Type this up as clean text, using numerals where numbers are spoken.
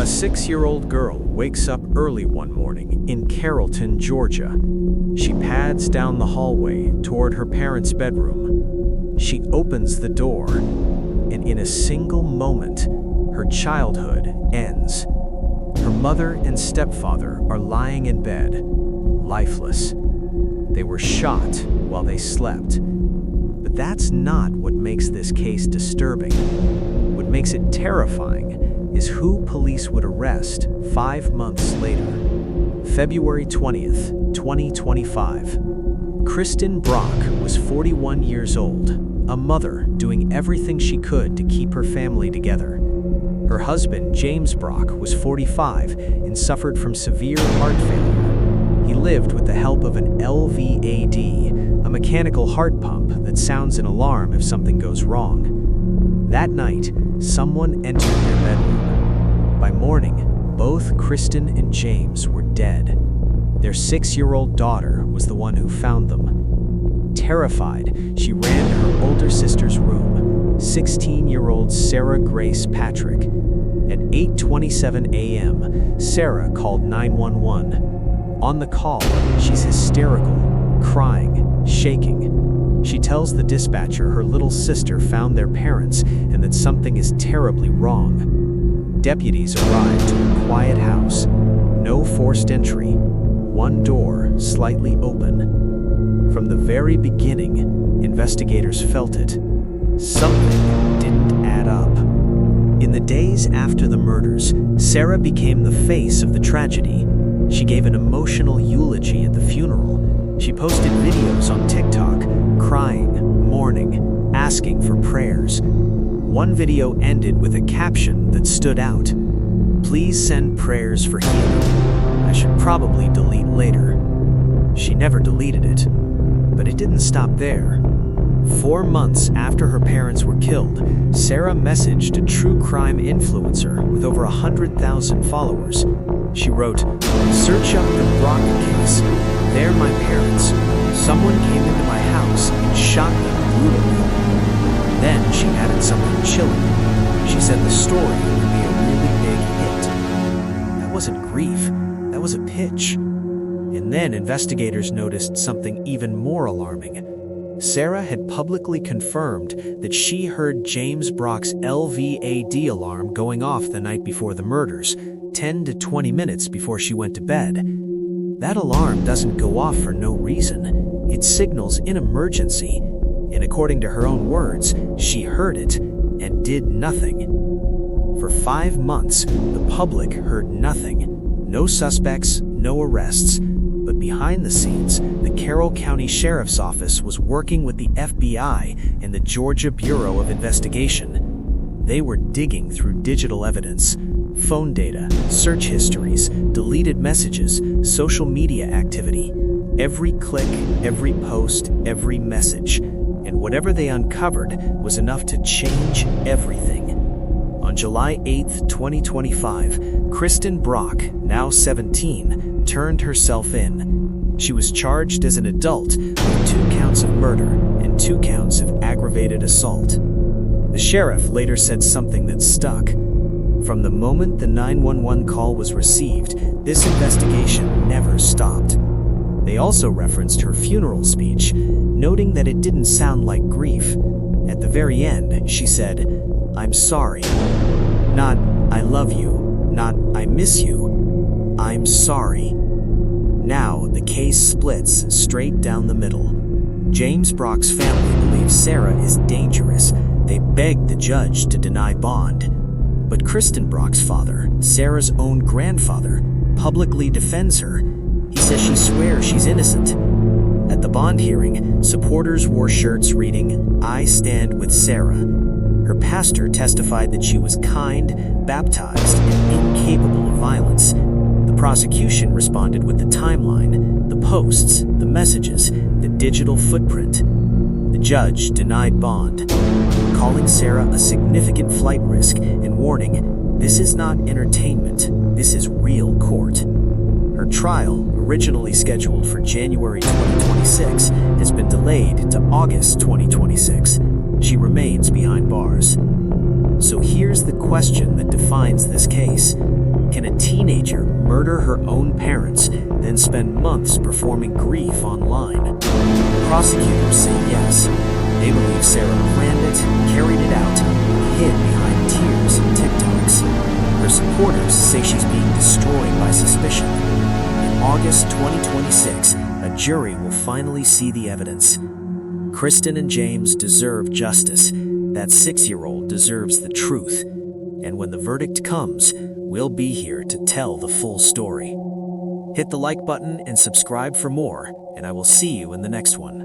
A 6-year-old girl wakes up early one morning in Carrollton, Georgia. She pads down the hallway toward her parents' bedroom. She opens the door, and in a single moment, her childhood ends. Her mother and stepfather are lying in bed, lifeless. They were shot while they slept. But that's not what makes this case disturbing. What makes it terrifying is who police would arrest 5 months later. February 20th, 2025. Kristen Brock was 41 years old, a mother doing everything she could to keep her family together. Her husband, James Brock, was 45 and suffered from severe heart failure. He lived with the help of an LVAD, a mechanical heart pump that sounds an alarm if something goes wrong. That night, someone entered their bedroom. By morning, both Kristen and James were dead. Their 6-year-old daughter was the one who found them. Terrified, she ran to her older sister's room, 16-year-old Sarah Grace Patrick. At 8:27 a.m., Sarah called 911. On the call, she's hysterical, crying, shaking. She tells the dispatcher her little sister found their parents and that something is terribly wrong. Deputies arrive to a quiet house. No forced entry. One door slightly open. From the very beginning, investigators felt it. Something didn't add up. In the days after the murders, Sarah became the face of the tragedy. She gave an emotional eulogy at the funeral. She posted videos on TikTok, crying, mourning, asking for prayers. One video ended with a caption that stood out. "Please send prayers for healing. I should probably delete later." She never deleted it. But it didn't stop there. 4 months after her parents were killed, Sarah messaged a true crime influencer with over 100,000 followers. She wrote, "Search up the Brock case. They're my parents. Someone came into my house and shot them brutally." Then she added something chilling. She said the story would be a really big hit. That wasn't grief, that was a pitch. And then investigators noticed something even more alarming. Sarah had publicly confirmed that she heard James Brock's LVAD alarm going off the night before the murders, 10 to 20 minutes before she went to bed. That alarm doesn't go off for no reason. It signals an emergency. And according to her own words, she heard it and did nothing. For 5 months, the public heard nothing. No suspects, no arrests. But behind the scenes, the Carroll County Sheriff's Office was working with the FBI and the Georgia Bureau of Investigation. They were digging through digital evidence, phone data, search histories, deleted messages, social media activity. Every click, every post, every message. And whatever they uncovered was enough to change everything. On July 8, 2025, Kristen Brock, now 17, turned herself in. She was charged as an adult with 2 counts of murder and 2 counts of aggravated assault. The sheriff later said something that stuck. From the moment the 911 call was received, this investigation never stopped. They also referenced her funeral speech, noting that it didn't sound like grief. At the very end, she said, "I'm sorry." Not, "I love you," not, "I miss you." "I'm sorry." Now, the case splits straight down the middle. James Brock's family believes Sarah is dangerous. They begged the judge to deny bond. But Kristen Brock's father, Sarah's own grandfather, publicly defends her. He says she swears she's innocent. At the bond hearing, supporters wore shirts reading, "I stand with Sarah." Her pastor testified that she was kind, baptized, and incapable of violence. The prosecution responded with the timeline, the posts, the messages, the digital footprint. The judge denied bond, calling Sarah a significant flight risk and warning, "This is not entertainment, this is real court." Her trial, originally scheduled for January 2026, has been delayed to August 2026. She remains behind bars. So here's the question that defines this case. Can a teenager murder her own parents, then spend months performing grief online? Prosecutors say yes. They believe Sarah planned it, carried it out, and hid behind tears and TikToks. Her supporters say she's being destroyed by suspicion. In August 2026, a jury will finally see the evidence. Kristen and James deserve justice. That 6-year-old deserves the truth. And when the verdict comes, we'll be here to tell the full story. Hit the like button and subscribe for more, and I will see you in the next one.